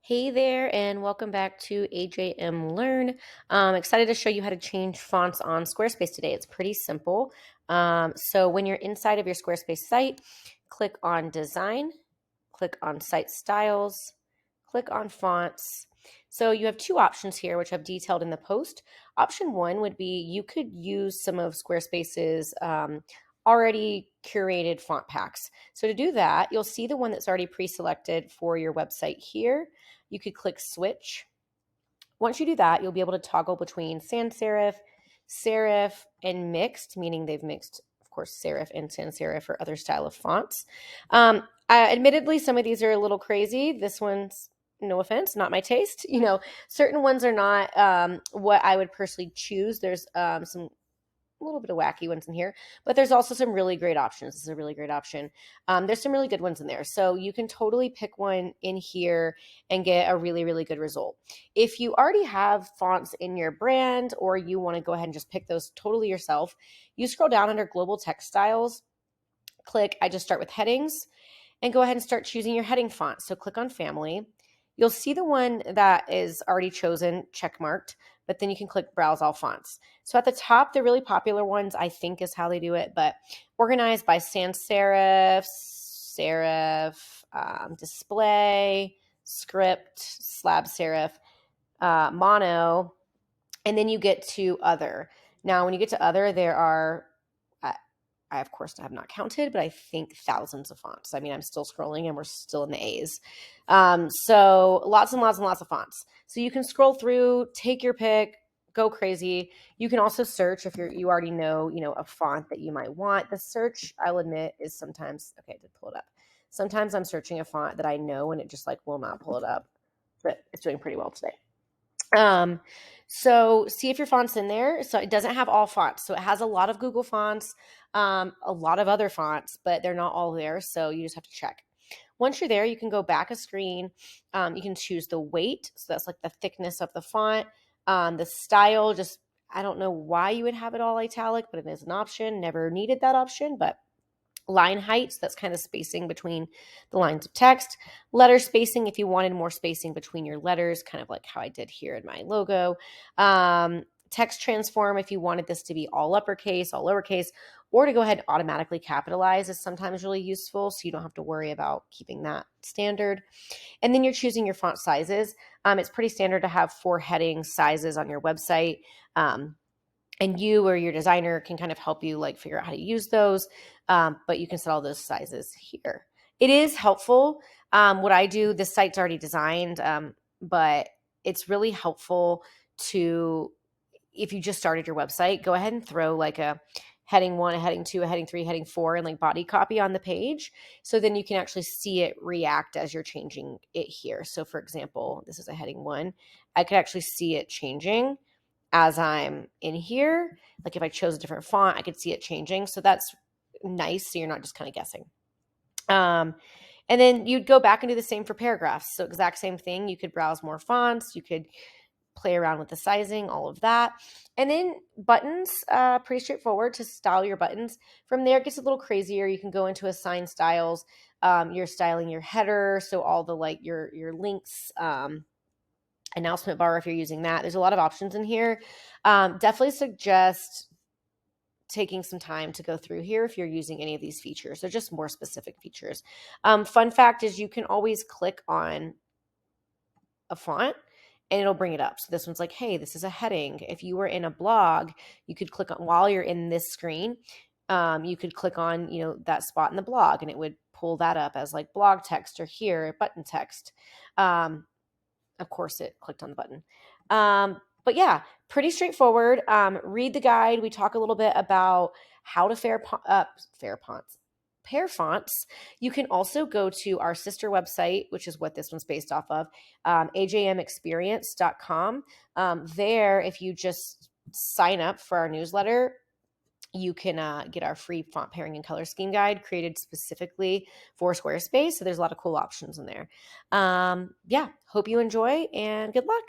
Hey there, and welcome back to AJM Learn. I'm excited to show you how to change fonts on Squarespace today. It's pretty simple. So when you're inside of your Squarespace site, click on Design, click on Site Styles, click on Fonts. So you have two options here, which I've detailed in the post. Option one would be you could use some of Squarespace's already curated font packs. So to do that, you'll see the one that's already pre-selected for your website here. You could click switch. Once you do that, you'll be able to toggle between sans serif, serif, and mixed, meaning they've mixed, of course, serif and sans serif or other style of fonts. Admittedly, some of these are a little crazy. This one's, no offense, not my taste. Certain ones are not what I would personally choose. There's some a little bit of wacky ones in here, but there's also some really great options. This is a really great option. There's some really good ones in there. So you can totally pick one in here and get a really, really good result. If you already have fonts in your brand or you want to go ahead and just pick those totally yourself, you scroll down under global text styles, click I just start with headings, and go ahead and start choosing your heading font. So click on family. You'll see the one that is already chosen, checkmarked, but then you can click browse all fonts. So at the top, the really popular ones, I think is how they do it, but organized by sans serif, serif, display, script, slab serif, mono, and then you get to other. Now, when you get to other, there are I, of course, have not counted, but I think thousands of fonts. I mean, I'm still scrolling and we're still in the A's. So lots and lots and lots of fonts. So you can scroll through, take your pick, go crazy. You can also search if you already know, a font that you might want. The search, I'll admit, is sometimes, okay, I did pull it up. Sometimes I'm searching a font that I know and it just will not pull it up, but it's doing pretty well today. So see if your font's in there. So it doesn't have all fonts. So it has a lot of Google fonts, a lot of other fonts, but they're not all there. So you just have to check. Once you're there, you can go back a screen. You can choose the weight. So that's like the thickness of the font. The style, I don't know why you would have it all italic, but it is an option. Never needed that option, but line heights, that's kind of spacing between the lines of text. Letter spacing, if you wanted more spacing between your letters, kind of like how I did here in my logo. Text transform, if you wanted this to be all uppercase, all lowercase, or to go ahead and automatically capitalize is sometimes really useful, so you don't have to worry about keeping that standard. And then you're choosing your font sizes. It's pretty standard to have 4 heading sizes on your website. And you or your designer can kind of help you figure out how to use those. But you can set all those sizes here. It is helpful. What I do, this site's already designed, but it's really helpful to, if you just started your website, go ahead and throw a heading 1, a heading 2, a heading 3, heading 4, and body copy on the page. So then you can actually see it react as you're changing it here. So for example, this is a heading 1. I could actually see it changing as I'm in here. If I chose a different font, I could see it changing. So that's nice. So you're not just kind of guessing. And then you'd go back and do the same for paragraphs. So exact same thing. You could browse more fonts. You could play around with the sizing, all of that. And then buttons, pretty straightforward to style your buttons. From there, it gets a little crazier. You can go into assign styles. You're styling your header. So all the your links, announcement bar, if you're using that. There's a lot of options in here. Definitely suggest taking some time to go through here if you're using any of these features. They're just more specific features. Fun fact is you can always click on a font and it'll bring it up. So this one's hey, this is a heading. If you were in a blog, you could click on, while you're in this screen, you could click on, that spot in the blog and it would pull that up as blog text, or here, button text. Of course, it clicked on the button. But yeah, pretty straightforward. Read the guide. We talk a little bit about how to pair fonts. You can also go to our sister website, which is what this one's based off of, ajmexperience.com. There, if you just sign up for our newsletter, you can get our free font pairing and color scheme guide created specifically for Squarespace. So there's a lot of cool options in there. Yeah, hope you enjoy and good luck.